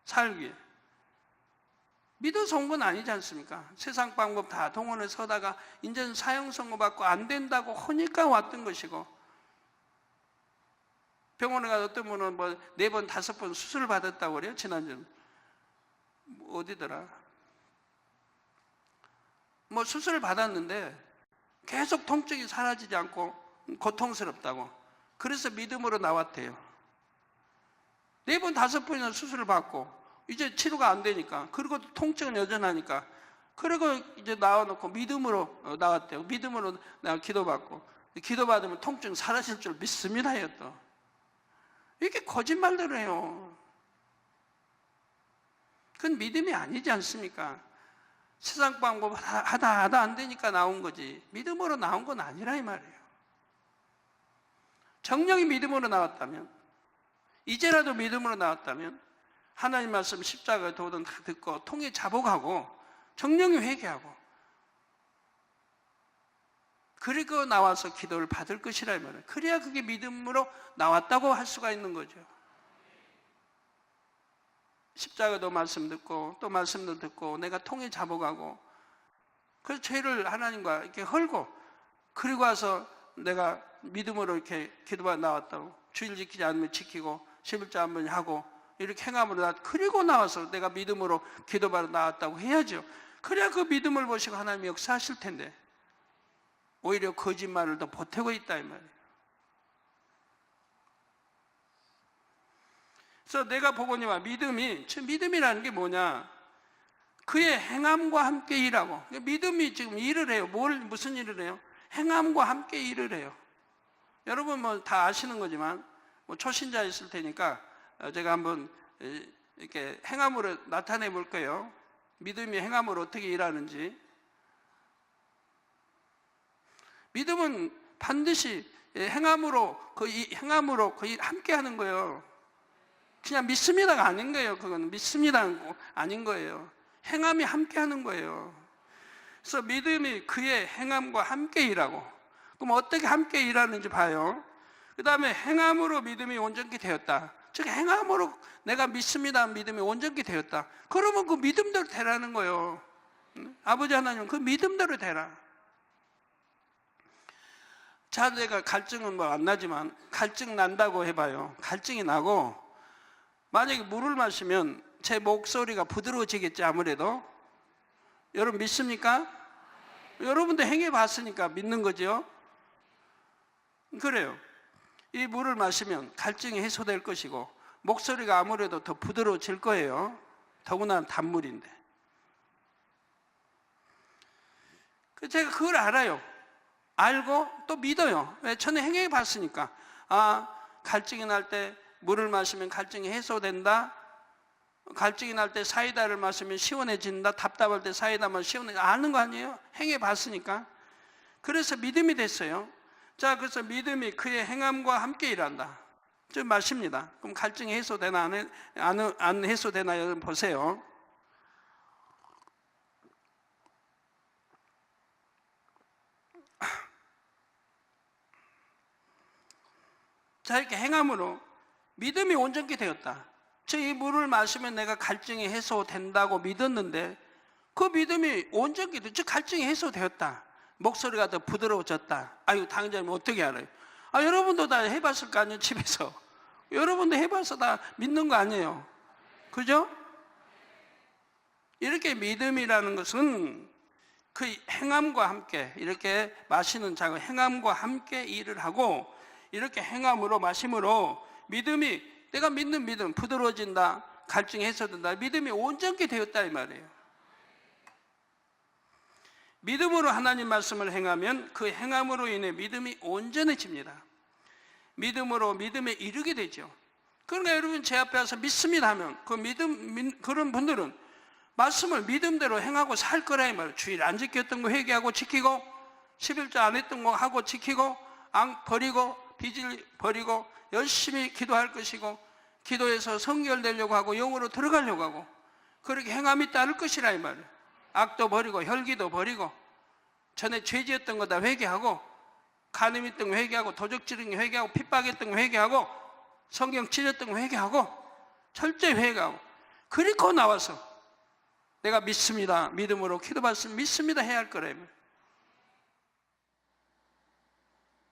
살기 위해. 믿어서 온 건 아니지 않습니까? 세상 방법 다 동원해 서다가 이제는 사형 선고 받고 안 된다고 하니까 왔던 것이고, 병원에 가서 어떤 분은 뭐 4번, 5번 수술을 받았다고 그래요. 지난주에 어디더라? 뭐 수술을 받았는데 계속 통증이 사라지지 않고 고통스럽다고. 그래서 믿음으로 나왔대요. 4번, 5번이나 수술을 받고 이제 치료가 안 되니까, 그리고 통증은 여전하니까, 그리고 이제 나와놓고 믿음으로 나왔대요. 믿음으로 내가 기도받고, 기도받으면 통증 사라질 줄 믿습니다 해요. 또 이렇게 거짓말들을 해요. 그건 믿음이 아니지 않습니까? 세상 방법 하다 안 되니까 나온 거지 믿음으로 나온 건 아니라 이 말이에요. 정령이 믿음으로 나왔다면, 이제라도 믿음으로 나왔다면 하나님 말씀 십자가 도든 다 듣고 통에 자복하고 정령이 회개하고 그리고 나와서 기도를 받을 것이라 이 말이에요. 그래야 그게 믿음으로 나왔다고 할 수가 있는 거죠. 십자가도 말씀 듣고 또 말씀도 듣고 내가 통에 자복하고 그래서 죄를 하나님과 이렇게 헐고 그리고 와서 내가 믿음으로 이렇게 기도가 나왔다고, 주일 지키지 않으면 지키고 11조 한 번 하고 이렇게 행함으로 그리고 나와서 내가 믿음으로 기도받아 나왔다고 해야죠. 그래야 그 믿음을 보시고 하나님이 역사하실 텐데 오히려 거짓말을 더 보태고 있다 이 말이에요. 그래서 내가 보거니와 믿음이라는 게 뭐냐? 그의 행함과 함께 일하고. 믿음이 지금 일을 해요. 무슨 일을 해요? 행함과 함께 일을 해요. 여러분 뭐 다 아시는 거지만 뭐 초신자 있을 테니까 제가 한번 이렇게 행함으로 나타내 볼 거예요. 믿음이 행함으로 어떻게 일하는지. 믿음은 반드시 행함으로 거의 함께 하는 거예요. 그냥 믿습니다가 아닌 거예요. 그건 믿습니다가 아닌 거예요. 행함이 함께 하는 거예요. 그래서 믿음이 그의 행함과 함께 일하고, 그럼 어떻게 함께 일하는지 봐요. 그 다음에 행함으로 믿음이 온전케 되었다. 즉 행함으로 내가 믿습니다 믿음이 온전케 되었다. 그러면 그 믿음대로 되라는 거예요. 아버지 하나님 그 믿음대로 되라. 자녀가 갈증은 뭐 안 나지만 갈증 난다고 해봐요. 갈증이 나고 만약에 물을 마시면 제 목소리가 부드러워지겠지 아무래도. 여러분 믿습니까? 여러분도 행해 봤으니까 믿는 거죠. 그래요. 이 물을 마시면 갈증이 해소될 것이고 목소리가 아무래도 더 부드러워질 거예요. 더구나 단물인데. 제가 그걸 알아요. 알고 또 믿어요. 왜? 저는 행해 봤으니까. 갈증이 날 때 물을 마시면 갈증이 해소된다. 갈증이 날 때 사이다를 마시면 시원해진다. 답답할 때 사이다 마시면 시원해진다. 아는 거 아니에요? 행해 봤으니까. 그래서 믿음이 됐어요. 자, 그래서 믿음이 그의 행함과 함께 일한다. 좀 마십니다. 그럼 갈증이 해소되나 안 해소되나 여러분 보세요. 자, 이렇게 행함으로 믿음이 온전케 되었다. 저 이 물을 마시면 내가 갈증이 해소된다고 믿었는데 그 믿음이 온전히 저 갈증이 해소되었다. 목소리가 더 부드러워졌다. 아유, 당장님 어떻게 알아요? 아, 여러분도 다 해봤을 거 아니에요, 집에서. 여러분도 해봐서 다 믿는 거 아니에요. 그죠? 이렇게 믿음이라는 것은 그 행함과 함께, 이렇게 마시는 작은 행함과 함께 일을 하고, 이렇게 행함으로 마심으로 믿음이, 내가 믿는 믿음 부드러워진다, 갈증이 해소된다, 믿음이 온전히 되었다 이 말이에요. 믿음으로 하나님 말씀을 행하면 그 행함으로 인해 믿음이 온전해집니다. 믿음으로 믿음에 이르게 되죠. 그러니까 여러분 제 앞에 와서 믿습니다 하면 그런 분들은 말씀을 믿음대로 행하고 살 거라 이 말이에요. 주일 안 지켰던 거 회개하고 지키고, 11조 안 했던 거 하고 지키고, 앙 버리고, 빚을 버리고 열심히 기도할 것이고, 기도해서 성결되려고 하고 영으로 들어가려고 하고, 그렇게 행함이 따를 것이라 이 말이에요. 악도 버리고 혈기도 버리고, 전에 죄 지었던 거 다 회개하고, 간음 있던 거 회개하고, 도적 지른 거 회개하고, 핍박했던 거 회개하고, 성경 찢었던 거 회개하고, 철저히 회개하고, 그리고 나와서 내가 믿습니다, 믿음으로 기도받으면 믿습니다 해야 할 거래요.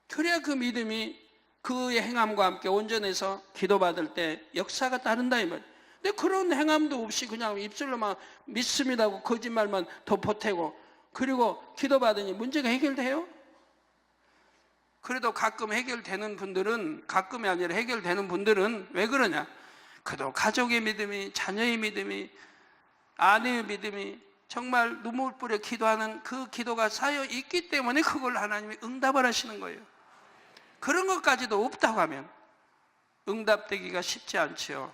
그래야 그 믿음이 그의 행함과 함께 온전해서 기도받을 때 역사가 따른다 이 말이에요. 근데 그런 행함도 없이 그냥 입술로만 믿습니다 하고 거짓말만 더 보태고, 그리고 기도받으니 문제가 해결돼요? 그래도 가끔 해결되는 분들은, 가끔이 아니라 해결되는 분들은 왜 그러냐? 그래도 가족의 믿음이, 자녀의 믿음이, 아내의 믿음이 정말 눈물 뿌려 기도하는 그 기도가 쌓여 있기 때문에 그걸 하나님이 응답을 하시는 거예요. 그런 것까지도 없다고 하면 응답되기가 쉽지 않지요.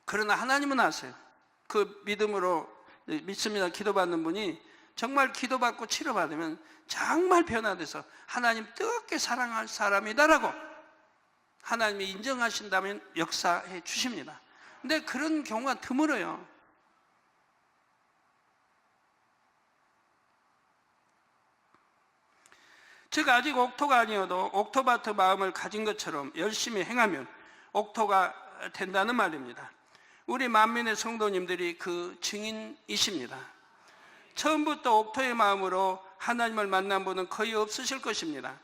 그러나 하나님은 아세요. 그 믿음으로 믿습니다 기도받는 분이 정말 기도받고 치료받으면 정말 변화돼서 하나님 뜨겁게 사랑할 사람이다라고 하나님이 인정하신다면 역사해 주십니다. 근데 그런 경우가 드물어요. 즉 아직 옥토가 아니어도 옥토바트 마음을 가진 것처럼 열심히 행하면 옥토가 된다는 말입니다. 우리 만민의 성도님들이 그 증인이십니다. 처음부터 옥토의 마음으로 하나님을 만난 분은 거의 없으실 것입니다.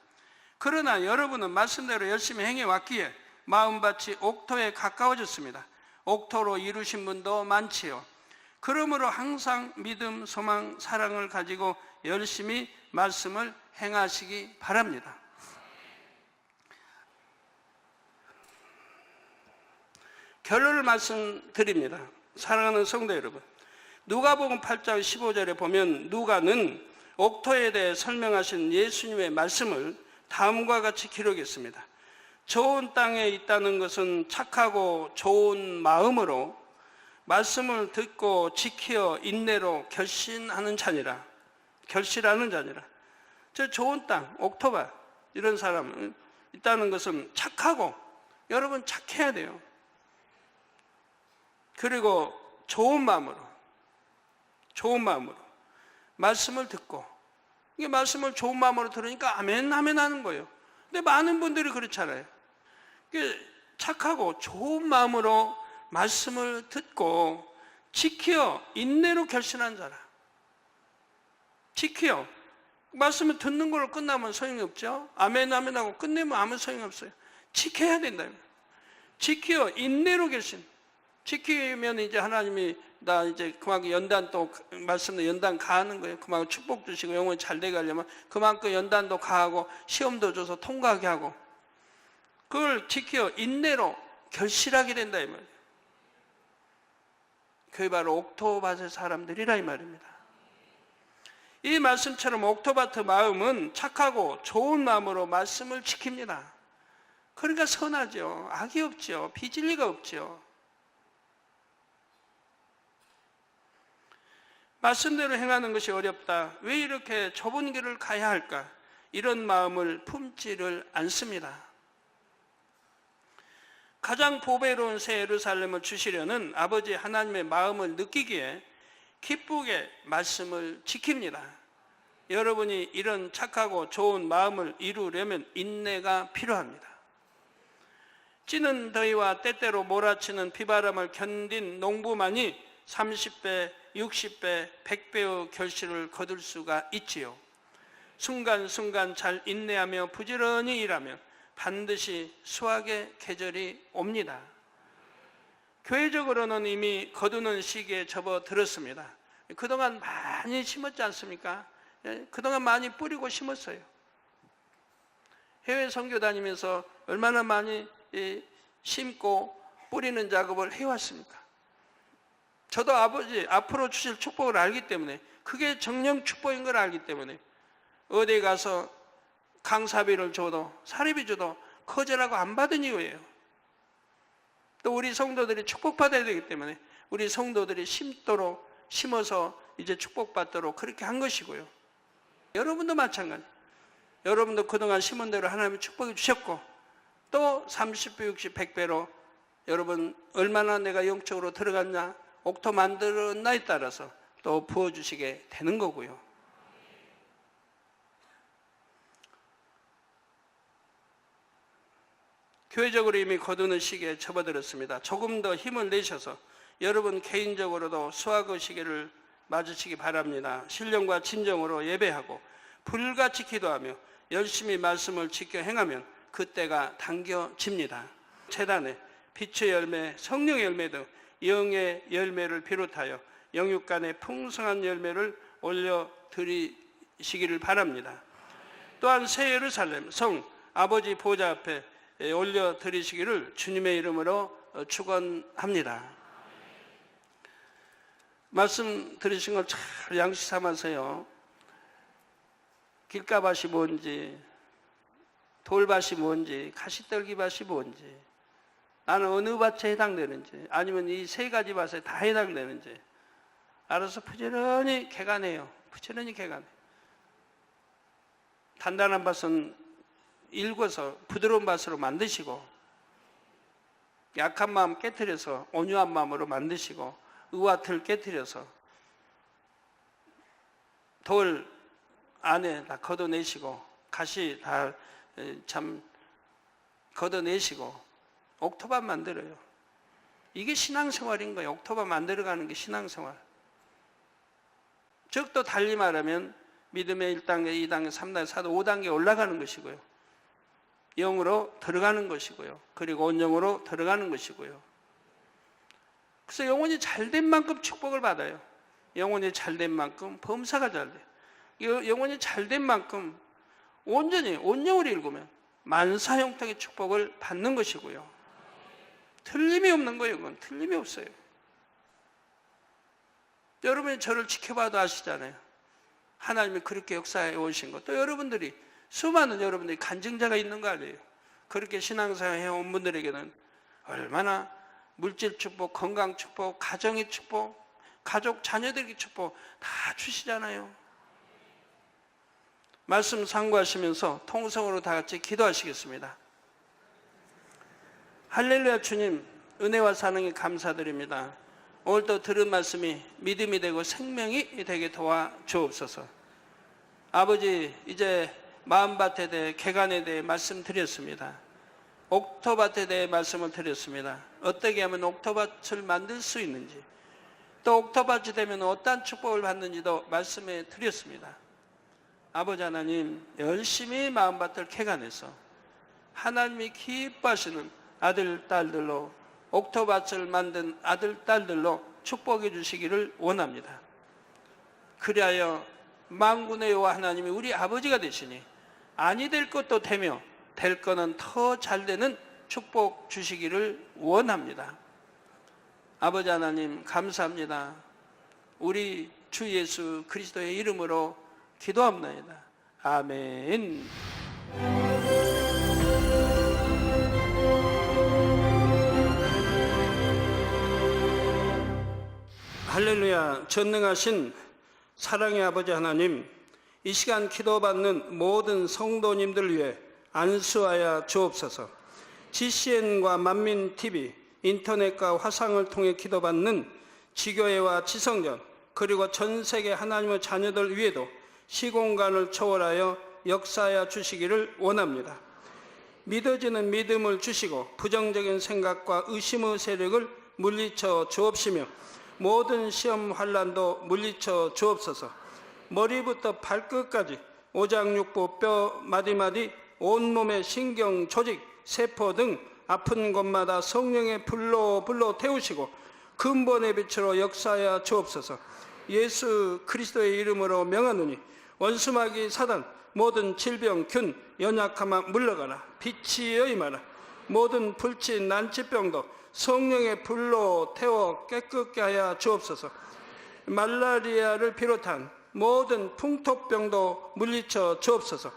그러나 여러분은 말씀대로 열심히 행해왔기에 마음밭이 옥토에 가까워졌습니다. 옥토로 이루신 분도 많지요. 그러므로 항상 믿음, 소망, 사랑을 가지고 열심히 말씀을 행하시기 바랍니다. 결론을 말씀드립니다. 사랑하는 성도 여러분, 누가복음 8장 15절에 보면 누가는 옥토에 대해 설명하신 예수님의 말씀을 다음과 같이 기록했습니다. 좋은 땅에 있다는 것은 착하고 좋은 마음으로 말씀을 듣고 지키어 인내로 결신하는 자니라. 결실하는 자니라. 저 좋은 땅, 옥토바 이런 사람 있다는 것은 착하고, 여러분 착해야 돼요. 그리고 좋은 마음으로 말씀을 듣고, 이게 말씀을 좋은 마음으로 들으니까 아멘 아멘 하는 거예요. 근데 많은 분들이 그렇잖아요. 착하고 좋은 마음으로 말씀을 듣고 지키어 인내로 결신한 자라. 지키어. 말씀을 듣는 걸로 끝나면 소용이 없죠. 아멘 아멘 하고 끝내면 아무 소용이 없어요. 지켜야 된다. 지키어 인내로 결신. 지키면 이제 하나님이 나 이제 그만큼 연단 또 말씀도 연단 가하는 거예요. 그만큼 축복 주시고 영혼이 잘 되게 하려면 그만큼 연단도 가하고 시험도 줘서 통과하게 하고, 그걸 지켜 인내로 결실하게 된다 이 말이에요. 그게 바로 옥토밭의 사람들이라 이 말입니다. 이 말씀처럼 옥토바트 마음은 착하고 좋은 마음으로 말씀을 지킵니다. 그러니까 선하죠. 악이 없죠. 비진리가 없죠. 말씀대로 행하는 것이 어렵다. 왜 이렇게 좁은 길을 가야 할까? 이런 마음을 품지를 않습니다. 가장 보배로운 새 예루살렘을 주시려는 아버지 하나님의 마음을 느끼기에 기쁘게 말씀을 지킵니다. 여러분이 이런 착하고 좋은 마음을 이루려면 인내가 필요합니다. 찌는 더위와 때때로 몰아치는 비바람을 견딘 농부만이 30배, 60배, 100배의 결실을 거둘 수가 있지요. 순간순간 잘 인내하며 부지런히 일하면 반드시 수확의 계절이 옵니다. 교회적으로는 이미 거두는 시기에 접어들었습니다. 그동안 많이 심었지 않습니까? 그동안 많이 뿌리고 심었어요. 해외 선교 다니면서 얼마나 많이 심고 뿌리는 작업을 해왔습니까? 저도 아버지 앞으로 주실 축복을 알기 때문에, 그게 정령 축복인 걸 알기 때문에 어디 가서 강사비를 줘도 사례비 줘도 거절하고 안 받은 이유예요. 또 우리 성도들이 축복받아야 되기 때문에 우리 성도들이 심어서 이제 축복받도록 그렇게 한 것이고요. 여러분도 마찬가지. 여러분도 그동안 심은 대로 하나님이 축복해 주셨고, 또 30배, 60, 100배로 여러분 얼마나 내가 영적으로 들어갔냐, 옥토 만들었나에 따라서 또 부어주시게 되는 거고요. 교회적으로 이미 거두는 시기에 접어들었습니다. 조금 더 힘을 내셔서 여러분 개인적으로도 수확의 시기를 맞으시기 바랍니다. 신령과 진정으로 예배하고 불같이 기도하며 열심히 말씀을 지켜 행하면 그때가 당겨집니다. 재단에 빛의 열매, 성령의 열매 등 영의 열매를 비롯하여 영육간의 풍성한 열매를 올려드리시기를 바랍니다. 또한 새 예루살렘 성 아버지 보좌 앞에 올려드리시기를 주님의 이름으로 축원합니다. 말씀 들으신 걸 잘 양식 삼아서요. 길가밭이 뭔지, 돌밭이 뭔지, 가시떨기밭이 뭔지, 나는 어느 밭에 해당되는지, 아니면 이 세 가지 밭에 다 해당되는지 알아서 부지런히 개간해요. 부지런히 개간해. 단단한 밭은 일궈서 부드러운 밭으로 만드시고, 약한 마음 깨트려서 온유한 마음으로 만드시고, 의와 틀 깨트려서 돌 안에 다 걷어내시고, 가시 다 참 걷어내시고 옥토밭 만들어요. 이게 신앙생활인 거예요. 옥토밭 만들어가는 게 신앙생활. 즉 또 달리 말하면 믿음의 1단계, 2단계, 3단계, 4단계, 5단계 올라가는 것이고요. 영으로 들어가는 것이고요. 그리고 온영으로 들어가는 것이고요. 그래서 영혼이 잘된 만큼 축복을 받아요. 영혼이 잘된 만큼 범사가 잘 돼요. 영혼이 잘된 만큼 온전히 온영을 읽으면 만사 형통의 축복을 받는 것이고요. 틀림이 없는 거예요. 그건 틀림이 없어요. 여러분이 저를 지켜봐도 아시잖아요. 하나님이 그렇게 역사해 오신 것. 또 여러분들이, 수많은 여러분들이 간증자가 있는 거 아니에요. 그렇게 신앙생활 해온 분들에게는 얼마나 물질 축복, 건강 축복, 가정의 축복, 가족, 자녀들의 축복 다 주시잖아요. 말씀 상고하시면서 통성으로 다 같이 기도하시겠습니다. 할렐루야. 주님, 은혜와 사랑에 감사드립니다. 오늘도 들은 말씀이 믿음이 되고 생명이 되게 도와주옵소서. 아버지, 이제 마음밭에 대해, 개간에 대해 말씀드렸습니다. 옥토밭에 대해 말씀을 드렸습니다. 어떻게 하면 옥토밭을 만들 수 있는지, 또 옥토밭이 되면 어떠한 축복을 받는지도 말씀해 드렸습니다. 아버지 하나님, 열심히 마음밭을 개간해서 하나님이 기뻐하시는 아들, 딸들로, 옥토밭을 만든 아들, 딸들로 축복해 주시기를 원합니다. 그리하여 만군의 여호와 하나님이 우리 아버지가 되시니 아니 될 것도 되며 될 거는 더 잘 되는 축복 주시기를 원합니다. 아버지 하나님, 감사합니다. 우리 주 예수 그리스도의 이름으로 기도합니다. 아멘. 할렐루야. 전능하신 사랑의 아버지 하나님, 이 시간 기도받는 모든 성도님들 위해 안수하여 주옵소서. GCN과 만민TV, 인터넷과 화상을 통해 기도받는 지교회와 지성전, 그리고 전 세계 하나님의 자녀들 위에도 시공간을 초월하여 역사하여 주시기를 원합니다. 믿어지는 믿음을 주시고 부정적인 생각과 의심의 세력을 물리쳐 주옵시며 모든 시험 환난도 물리쳐 주옵소서. 머리부터 발끝까지 오장육부 뼈 마디마디 온몸의 신경 조직 세포 등 아픈 곳마다 성령의 불로 태우시고 근본의 빛으로 역사하여 주옵소서. 예수 그리스도의 이름으로 명하노니 원수마귀 사단 모든 질병 균 연약함아 물러가라. 빛이 임하라. 모든 불치 난치병도 성령의 불로 태워 깨끗게 하여 주옵소서. 말라리아를 비롯한 모든 풍토병도 물리쳐 주옵소서.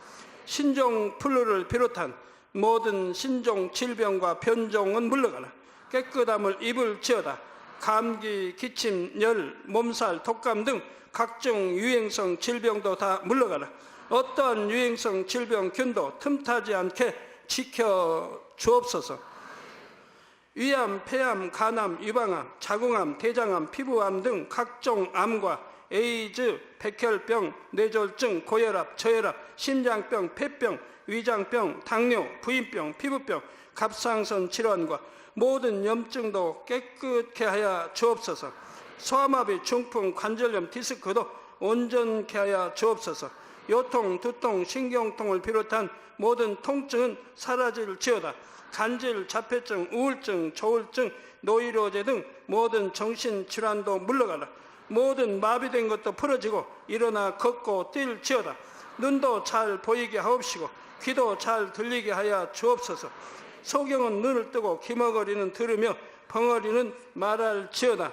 신종 플루를 비롯한 모든 신종 질병과 변종은 물러가라. 깨끗함을 입을지어다. 감기, 기침, 열, 몸살, 독감 등 각종 유행성 질병도 다 물러가라. 어떠한 유행성 질병 균도 틈타지 않게 지켜 주옵소서. 위암, 폐암, 간암, 유방암, 자궁암, 대장암, 피부암 등 각종 암과 에이즈, 백혈병, 뇌졸중, 고혈압, 저혈압, 심장병, 폐병, 위장병, 당뇨, 부인병, 피부병, 갑상선 질환과 모든 염증도 깨끗게 하여 주옵소서. 소아마비, 중풍, 관절염, 디스크도 온전케 하여 주옵소서. 요통, 두통, 신경통을 비롯한 모든 통증은 사라질지어다. 간질, 자폐증, 우울증, 조울증, 노이로제 등 모든 정신질환도 물러가라. 모든 마비된 것도 풀어지고 일어나 걷고 뛸지어다. 눈도 잘 보이게 하옵시고 귀도 잘 들리게 하여 주옵소서. 소경은 눈을 뜨고 기머거리는 들으며 벙어리는 말할지어다.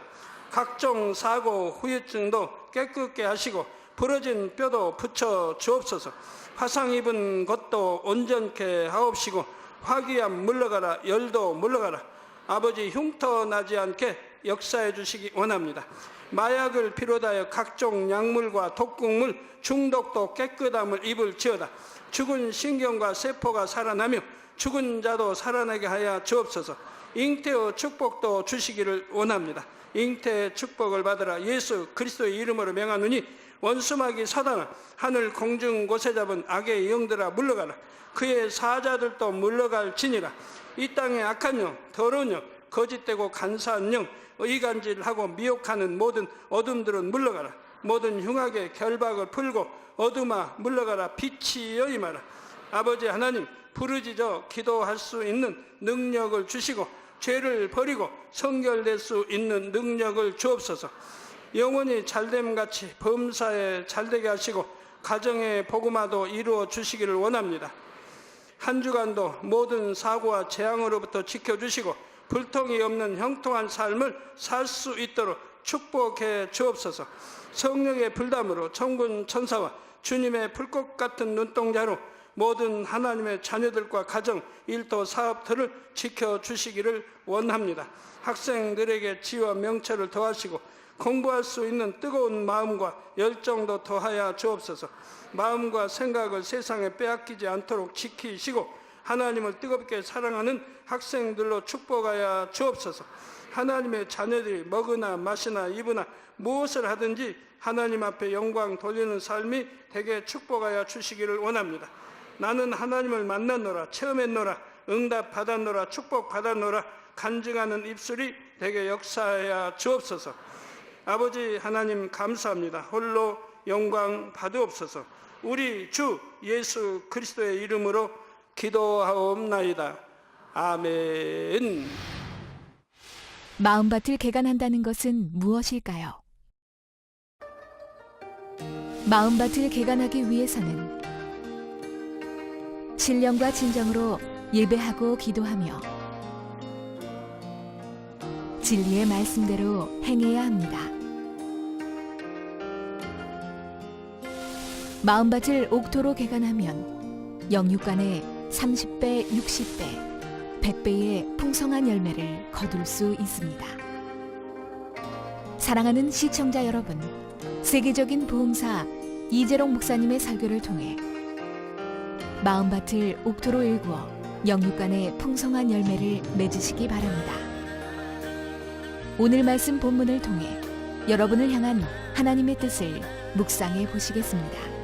각종 사고, 후유증도 깨끗게 하시고 부러진 뼈도 붙여 주옵소서. 화상 입은 것도 온전케 하옵시고 화기암 물러가라. 열도 물러가라. 아버지 흉터 나지 않게 역사해 주시기 원합니다. 마약을 비롯하여 각종 약물과 독극물 중독도 깨끗함을 입을지어다. 죽은 신경과 세포가 살아나며 죽은 자도 살아나게 하여 주옵소서. 잉태의 축복도 주시기를 원합니다. 잉태의 축복을 받으라. 예수 그리스도의 이름으로 명하노니 원수마귀 사단아 하늘 공중 곳에 잡은 악의 영들아 물러가라. 그의 사자들도 물러갈지니라. 이 땅의 악한 영, 더러운 영, 거짓되고 간사한 영, 의간질하고 미혹하는 모든 어둠들은 물러가라. 모든 흉악의 결박을 풀고 어둠아 물러가라. 빛이 임하라. 아버지 하나님, 부르짖어 기도할 수 있는 능력을 주시고 죄를 버리고 성결될 수 있는 능력을 주옵소서. 영원히 잘됨같이 범사에 잘되게 하시고 가정의 복음화도 이루어 주시기를 원합니다. 한 주간도 모든 사고와 재앙으로부터 지켜주시고 불통이 없는 형통한 삶을 살 수 있도록 축복해 주옵소서. 성령의 불담으로 천군 천사와 주님의 불꽃 같은 눈동자로 모든 하나님의 자녀들과 가정, 일터, 사업들을 지켜주시기를 원합니다. 학생들에게 지혜와 명철을 더하시고 공부할 수 있는 뜨거운 마음과 열정도 더하여 주옵소서. 마음과 생각을 세상에 빼앗기지 않도록 지키시고 하나님을 뜨겁게 사랑하는 학생들로 축복하여 주옵소서. 하나님의 자녀들이 먹으나 마시나 입으나 무엇을 하든지 하나님 앞에 영광 돌리는 삶이 되게 축복하여 주시기를 원합니다. 나는 하나님을 만났노라, 체험했노라, 응답 받았노라, 축복 받았노라 간증하는 입술이 되게 역사하여 주옵소서. 아버지 하나님 감사합니다. 홀로 영광 받으옵소서. 우리 주 예수 그리스도의 이름으로 기도하옵나이다. 아멘. 마음밭을 개간한다는 것은 무엇일까요? 마음밭을 개간하기 위해서는 신령과 진정으로 예배하고 기도하며 진리의 말씀대로 행해야 합니다. 마음밭을 옥토로 개간하면 영육간에 30배, 60배, 100배의 풍성한 열매를 거둘 수 있습니다. 사랑하는 시청자 여러분, 세계적인 부흥사 이재롱 목사님의 설교를 통해 마음밭을 옥토로 일구어 영육간의 풍성한 열매를 맺으시기 바랍니다. 오늘 말씀 본문을 통해 여러분을 향한 하나님의 뜻을 묵상해 보시겠습니다.